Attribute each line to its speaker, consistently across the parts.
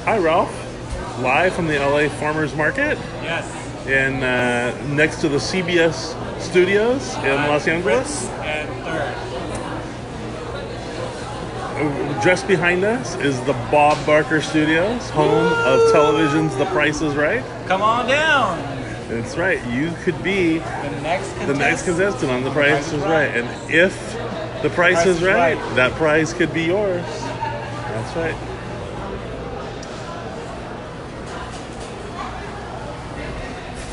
Speaker 1: Hi, Ralph. Live from the LA Farmers Market,
Speaker 2: Yes.
Speaker 1: in next to the CBS Studios in Los Angeles.
Speaker 2: Fritz and Third.
Speaker 1: Just behind us is the Bob Barker Studios, home of television's The Price is Right.
Speaker 2: Come on down.
Speaker 1: That's right. You could be
Speaker 2: The
Speaker 1: next contestant on The Price is Right. And if The Price is Right, that prize could be yours. That's right.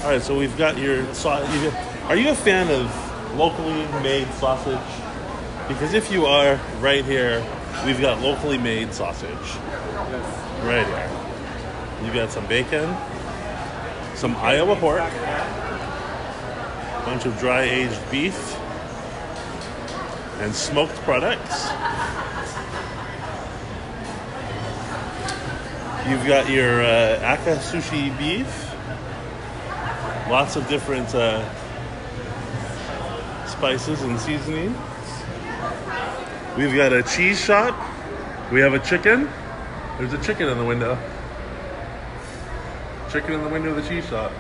Speaker 1: All right, so we've got your sausage. Are you a fan of locally made sausage? Because if you are, right here, we've got locally made sausage. Right here. You've got some bacon, some Iowa pork, a bunch of dry aged beef, and smoked products. You've got your Aka sushi beef. Lots of different spices and seasonings. We've got a cheese shop. We have a chicken. There's a chicken in the window. Chicken in the window of the cheese shop.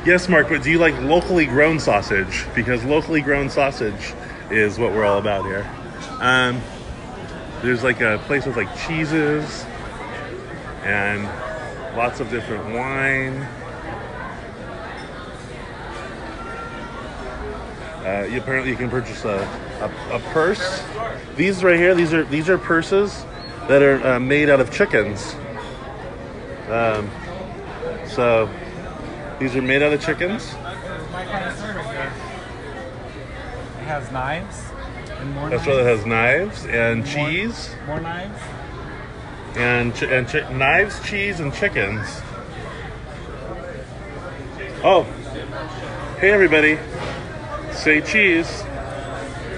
Speaker 1: Yes, Mark, but do you like locally grown sausage? Because locally grown sausage is what we're all about here. There's like a place with like cheeses and lots of different wine. Apparently you can purchase a purse. These right here, these are purses that are made out of chickens. So these are made out of chickens.
Speaker 2: My kind of service here. It has knives and more
Speaker 1: That's
Speaker 2: knives.
Speaker 1: what it has, knives and cheese.
Speaker 2: More knives.
Speaker 1: And knives, cheese, and chickens. Oh, hey everybody! Say cheese.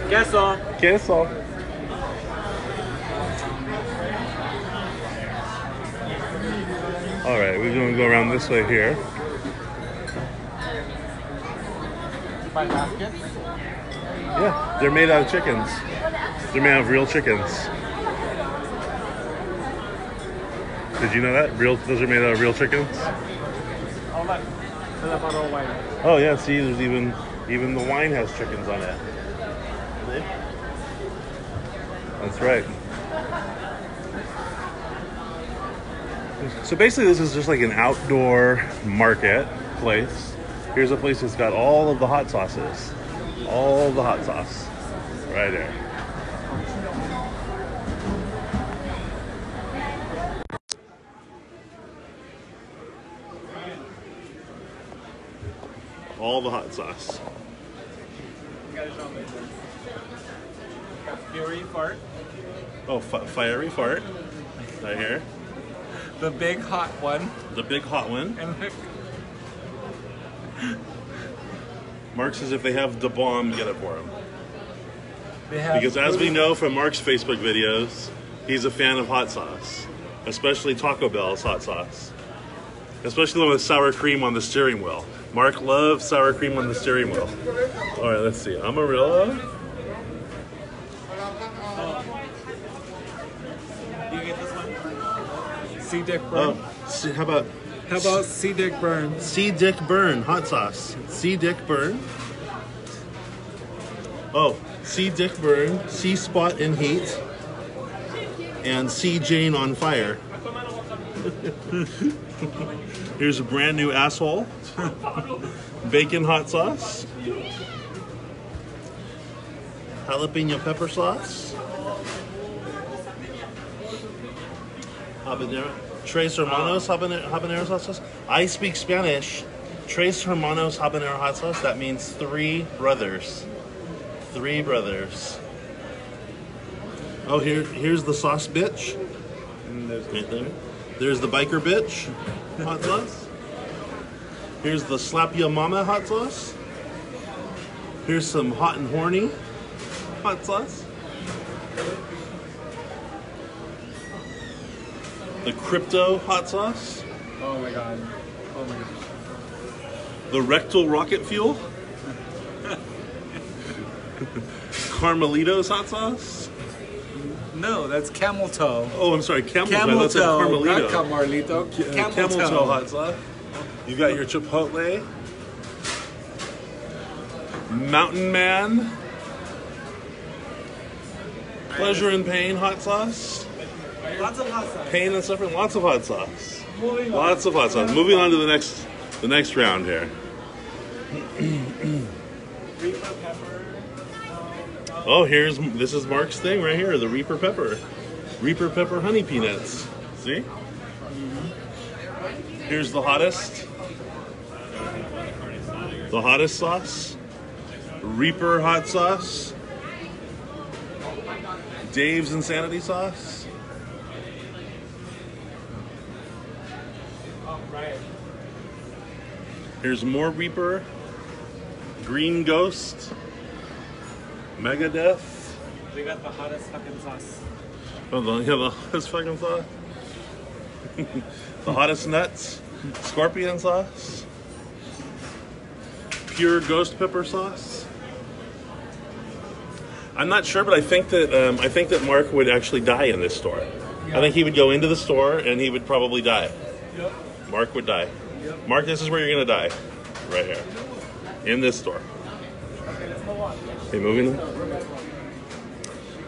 Speaker 2: Queso.
Speaker 1: Queso. All right, we're going to go around this way here.
Speaker 2: Buy baskets.
Speaker 1: Yeah, they're made out of chickens. They're made out of real chickens. Did you know that? Those are made out of real chickens?
Speaker 2: All that. To the bottle of wine.
Speaker 1: Oh yeah, see, there's even the wine has chickens on it. See? That's right. So basically this is just like an outdoor market place. Here's a place that's got all of the hot sauces. All the hot sauce. Right there. All the hot sauce.
Speaker 2: Fury fart.
Speaker 1: Oh, fiery fart. Right here.
Speaker 2: The big hot one.
Speaker 1: The big hot one.
Speaker 2: And
Speaker 1: Mark says if they have the bomb, get it for him.
Speaker 2: they have
Speaker 1: Because as we know from Mark's Facebook videos, he's a fan of hot sauce. Especially Taco Bell's hot sauce. Especially the one with sour cream on the steering wheel. Mark loves sour cream on the steering wheel. All right, let's see. Amarillo.
Speaker 2: Do you get this one? C. Dick Burn.
Speaker 1: Oh, how about
Speaker 2: C. Dick Burn?
Speaker 1: C. Dick Burn hot sauce? C. Dick Burn. Oh, C. Dick Burn, C. Spot in Heat, and C. Jane on Fire. Here's a brand new asshole. Bacon hot sauce. Jalapeno pepper sauce. Habanero. Tres Hermanos habanero hot sauce. I speak Spanish. Tres Hermanos habanero hot sauce. That means 3 brothers. 3 brothers. Oh, here's the sauce bitch. Right there. There's the biker bitch hot sauce. Here's the slap ya mama hot sauce. Here's some hot and horny hot sauce. The crypto hot sauce.
Speaker 2: Oh my god. Oh my god.
Speaker 1: The rectal rocket fuel. Carmelito's hot sauce.
Speaker 2: No, that's camel toe.
Speaker 1: Oh, I'm sorry, camel toe.
Speaker 2: Camel
Speaker 1: That's a
Speaker 2: toe,
Speaker 1: Carmelito.
Speaker 2: not Carmelito.
Speaker 1: Camel toe hot sauce. You got your Chipotle. Mountain Man. Pleasure and Pain hot sauce.
Speaker 2: Lots of hot sauce.
Speaker 1: Pain and suffering. Lots of hot sauce.
Speaker 2: Moving on.
Speaker 1: Lots of hot sauce. Moving on to the next round here.
Speaker 2: Reaper pepper.
Speaker 1: Oh, this is Mark's thing right here, the Reaper pepper. Reaper pepper honey peanuts. See? Here's the hottest. The hottest sauce. Reaper hot sauce. Dave's Insanity sauce. Here's more Reaper. Green Ghost. Megadeth.
Speaker 2: We got the hottest fucking sauce.
Speaker 1: Oh, the hottest fucking sauce. The hottest nuts. Scorpion sauce. Pure ghost pepper sauce. I'm not sure, but I think that Mark would actually die in this store. I think he would go into the store and he would probably die.
Speaker 2: Yep.
Speaker 1: Mark would die.
Speaker 2: Yep.
Speaker 1: Mark, this is where you're gonna die. Right here. In this store.
Speaker 2: Okay, let's move on.
Speaker 1: Okay, moving on.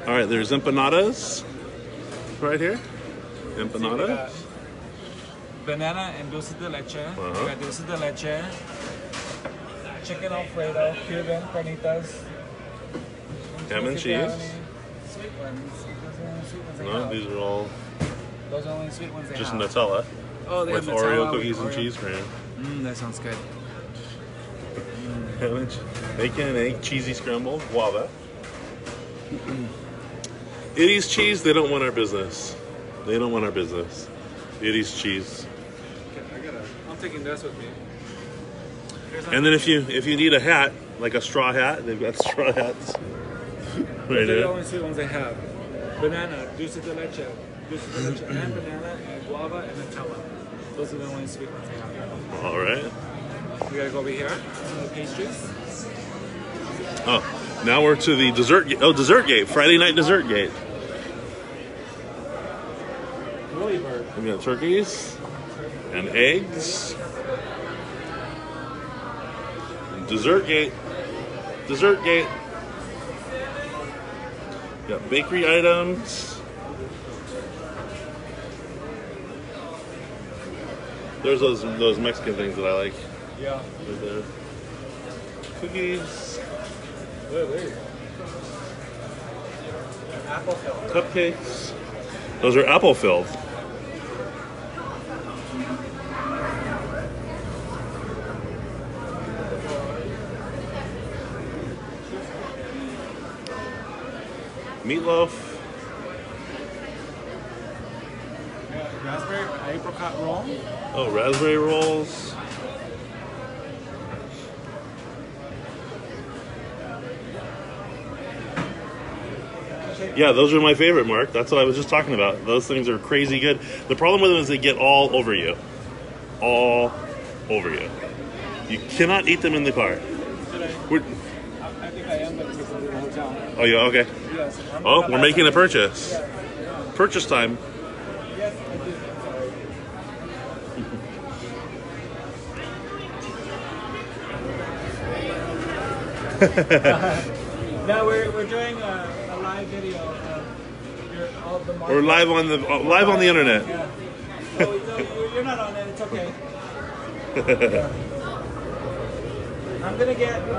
Speaker 1: All right, there's empanadas right here. Empanadas.
Speaker 2: Banana and dulce de leche.
Speaker 1: Uh-huh.
Speaker 2: We got dulce de leche. Chicken Alfredo, Cuban carnitas.
Speaker 1: Ham and
Speaker 2: Sweet
Speaker 1: cheese.
Speaker 2: Sweet ones. Those are the only sweet ones they
Speaker 1: No,
Speaker 2: have.
Speaker 1: these are all
Speaker 2: Those are the only sweet ones they
Speaker 1: just
Speaker 2: have.
Speaker 1: Nutella
Speaker 2: Oh, they
Speaker 1: with
Speaker 2: have
Speaker 1: Oreo
Speaker 2: Nutella
Speaker 1: cookies
Speaker 2: with
Speaker 1: and
Speaker 2: Oreo.
Speaker 1: cheese cream.
Speaker 2: That sounds good.
Speaker 1: Ham and bacon and egg cheesy scramble, guava. Itty's cheese, they don't want our business. They don't want our business. Itty's cheese.
Speaker 2: I'm taking this with me.
Speaker 1: And then if you need a hat, like a straw hat, they've got straw hats. Right
Speaker 2: Those are the
Speaker 1: here.
Speaker 2: only sweet ones they have. Banana, dulce de leche, and banana, and guava, and Nutella. Those are the only sweet ones they have.
Speaker 1: All right.
Speaker 2: We gotta go over here. Some of the pastries.
Speaker 1: Oh, now we're to the dessert. Dessert gate. Friday night dessert gate.
Speaker 2: Willy Bird.
Speaker 1: We got turkeys and eggs. Dessert gate. Dessert gate. Got bakery items. There's those Mexican things that I like.
Speaker 2: Yeah.
Speaker 1: Right there. Cookies,
Speaker 2: There you go. Apple filled.
Speaker 1: cupcakes. Those are apple filled. Meatloaf.
Speaker 2: Raspberry apricot roll.
Speaker 1: Oh, raspberry rolls. Yeah, those are my favorite, Mark. That's what I was just talking about. Those things are crazy good. The problem with them is they get all over you. All over you. You cannot eat them in the car. We're,
Speaker 2: I think I am going to take some to the hotel.
Speaker 1: oh, yeah, okay.
Speaker 2: Yes.
Speaker 1: Oh, we're making a purchase. Purchase time.
Speaker 2: Yes, I do. No, we're doing a live video of all the market.
Speaker 1: We're live on the internet.
Speaker 2: Yeah. Oh, no, you're not on it. It's okay. I'm gonna get. Can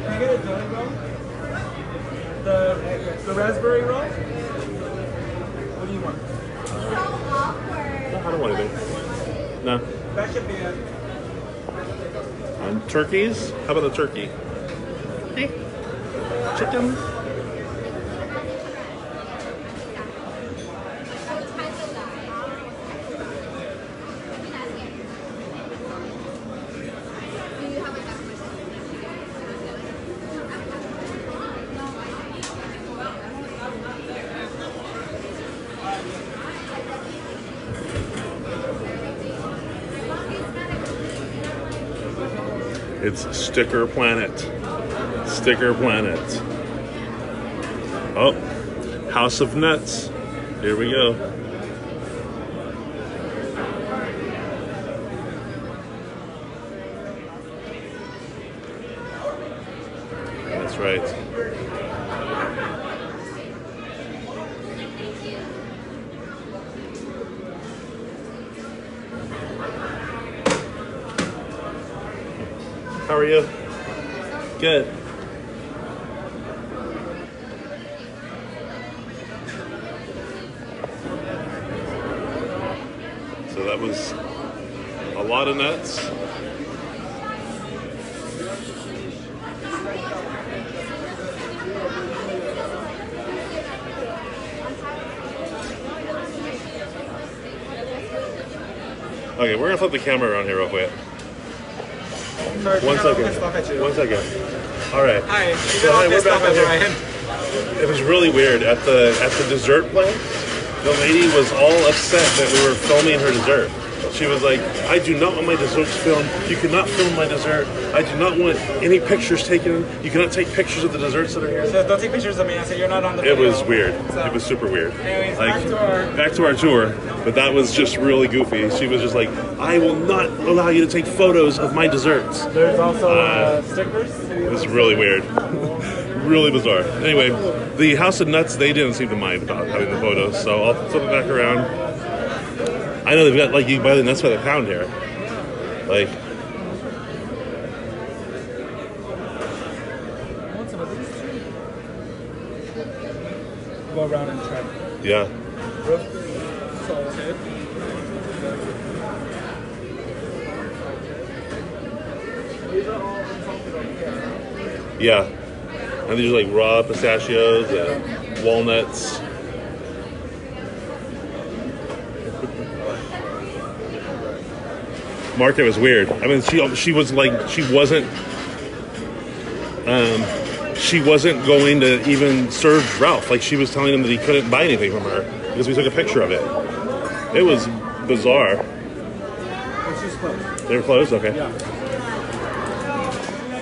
Speaker 2: I get a jelly roll? The raspberry roll. What do you want?
Speaker 1: I don't want anything. No.
Speaker 2: That should be it.
Speaker 1: And turkeys? How about a turkey? Chicken? It's Sticker Planet. Sticker Planet. Oh, House of Nuts. Here we go. That's right. How are you? Good. So that was a lot of nuts. Okay, we're gonna flip the camera around here real quick. One second. All right.
Speaker 2: Hi.
Speaker 1: So, hi, we're back here. It was really weird at the dessert place. The lady was all upset that we were filming her dessert. She was like, "I do not want my desserts filmed. You cannot film my dessert. I do not want any pictures taken. You cannot take pictures of the desserts that are here."
Speaker 2: So don't take pictures of me. I said you're not on the
Speaker 1: It
Speaker 2: video.
Speaker 1: was weird.
Speaker 2: So,
Speaker 1: It was super weird.
Speaker 2: anyways,
Speaker 1: Like,
Speaker 2: back to our
Speaker 1: tour. But that was just really goofy. She was just like, "I will not allow you to take photos of my desserts."
Speaker 2: There's also stickers.
Speaker 1: It was really weird. Really bizarre. Anyway, the House of Nuts, they didn't seem to mind about having the photos, so I'll flip it back around. I know they've got, like, you buy the nuts by the pound here. Like,
Speaker 2: Go around and try.
Speaker 1: yeah.
Speaker 2: Salted. These are all unsalted over here.
Speaker 1: Yeah. And these are like raw pistachios and walnuts. Market was weird. I mean, she was like, she wasn't going to even serve Ralph. Like, she was telling him that he couldn't buy anything from her because we took a picture of it. It was bizarre.
Speaker 2: She's closed.
Speaker 1: They were closed? Okay.
Speaker 2: Yeah.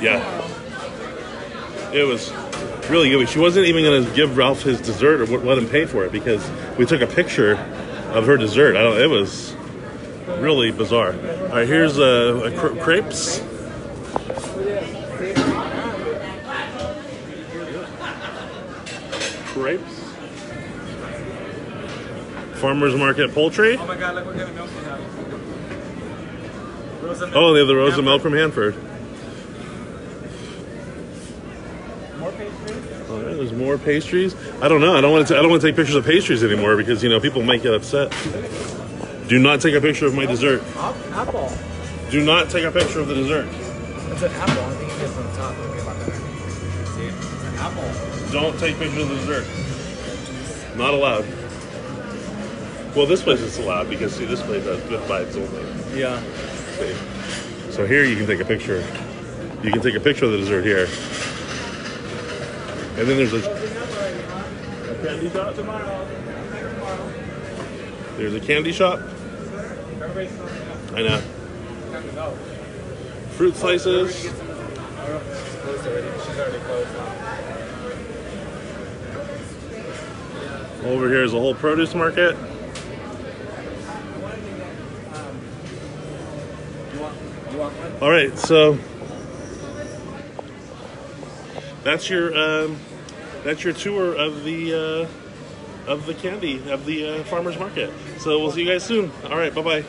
Speaker 1: Yeah. It was really good. She wasn't even going to give Ralph his dessert or let him pay for it because we took a picture of her dessert. It was really bizarre. All right, here's crepes. Crepes. Farmers Market poultry.
Speaker 2: Oh my God! Look what kind of milk we have. Rosa milk.
Speaker 1: Oh, they have the Rosa milk from Hanford.
Speaker 2: More pastries.
Speaker 1: All right, there's more pastries. I don't know. I don't want to take pictures of pastries anymore because people might get upset. Do not take a picture of my dessert.
Speaker 2: Apple.
Speaker 1: Do not take a picture of the dessert.
Speaker 2: It's an apple. I think it gets on the top. It'll be a lot better. See, it's an apple.
Speaker 1: Don't take pictures of the dessert. Not allowed. Well, this place is allowed because see, this place has good vibes only.
Speaker 2: Yeah.
Speaker 1: See? So here you can take a picture. You can take a picture of the dessert here. And then there's a candy shop. There's a candy shop. I know. Fruit slices.
Speaker 2: I don't know if she's closed already. She's already closed now.
Speaker 1: Over here is a whole produce market.
Speaker 2: You want one?
Speaker 1: All right, so that's your tour of the farmers market. So we'll see you guys soon. All right, bye bye.